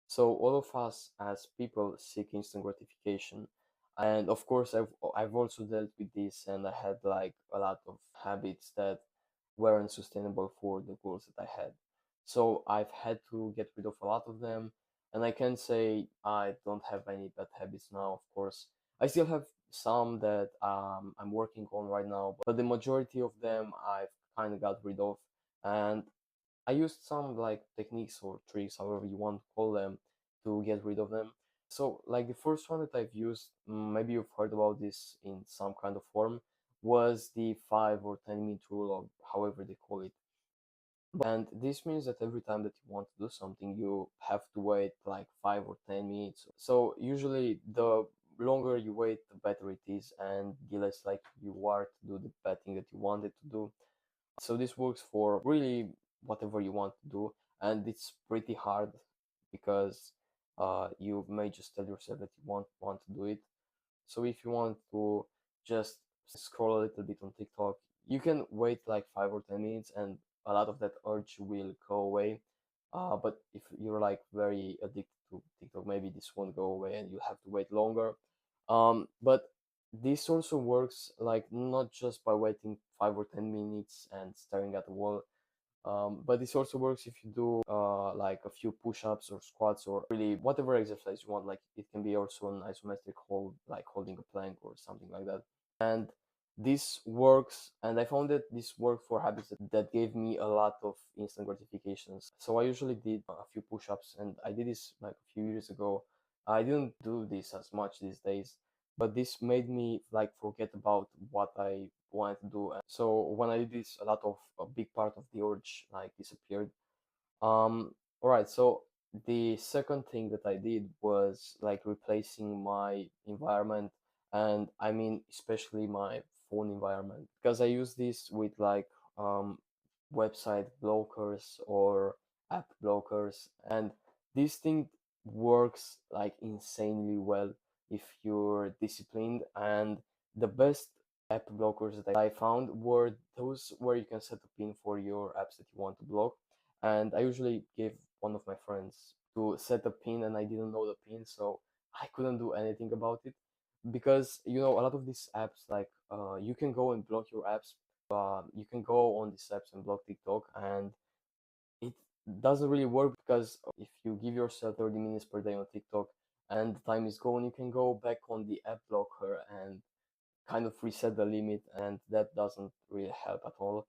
So all of us as people seek instant gratification. And of course, I've also dealt with this, and I had like a lot of habits that weren't sustainable for the goals that I had. So I've had to get rid of a lot of them, and I can say I don't have any bad habits now. Of course, I still have some that I'm working on right now, but the majority of them I've kind of got rid of, and I used some like techniques or tricks, however you want to call them, to get rid of them. So, like the first one that I've used, maybe you've heard about this in some kind of form, was the 5 or 10 minute rule, or however they call it. And this means that every time that you want to do something, you have to wait like 5 or 10 minutes. So, usually, the longer you wait, the better it is, and the less likely you are to do the bad thing that you wanted to do. So this works for really whatever you want to do, and it's pretty hard because you may just tell yourself that you want to do it. So if you want to just scroll a little bit on TikTok, you can wait like 5 or 10 minutes, and a lot of that urge will go away. But if you're like very addicted to TikTok, maybe this won't go away, and you have to wait longer. But this also works like not just by waiting 5 or 10 minutes and staring at the wall, but this also works if you do like a few push-ups or squats or really whatever exercise you want. Like it can be also an isometric hold, like holding a plank or something like that. And this works, and I found that this worked for habits that gave me a lot of instant gratifications. So I usually did a few push-ups, and I did this like a few years ago. I didn't do this as much these days, but this made me like forget about what I wanted to do. And so when I did this, a big part of the urge like disappeared. All right, so the second thing that I did was like replacing my environment, and I mean especially my phone environment, because I use this with like website blockers or app blockers, and this thing works like insanely well if you're disciplined. And the best app blockers that I found were those where you can set a pin for your apps that you want to block. And I usually gave one of my friends to set a pin, and I didn't know the pin, so I couldn't do anything about it. Because a lot of these apps, like you can go and block your apps. You can go on these apps and block TikTok, and it doesn't really work, because if you give yourself 30 minutes per day on TikTok and the time is gone, you can go back on the app blocker and kind of reset the limit, and that doesn't really help at all.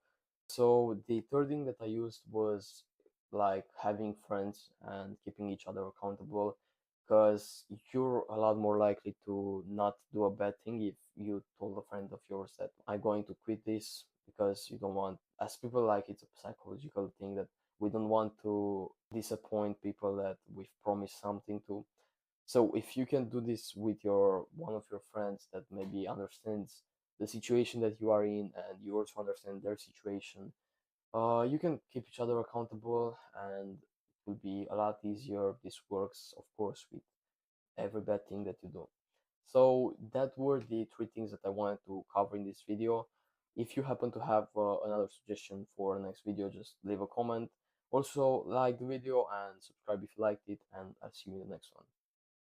So the third thing that I used was like having friends and keeping each other accountable, because you're a lot more likely to not do a bad thing if you told a friend of yours that I'm going to quit this, because you don't want, as people, like it's a psychological thing that we don't want to disappoint people that we've promised something to. So if you can do this with your one of your friends that maybe understands the situation that you are in, and you also understand their situation, you can keep each other accountable, and it will be a lot easier. This works, of course, with every bad thing that you do. So that were the three things that I wanted to cover in this video. If you happen to have another suggestion for the next video, just leave a comment. Also, like the video and subscribe if you liked it, and I'll see you in the next one.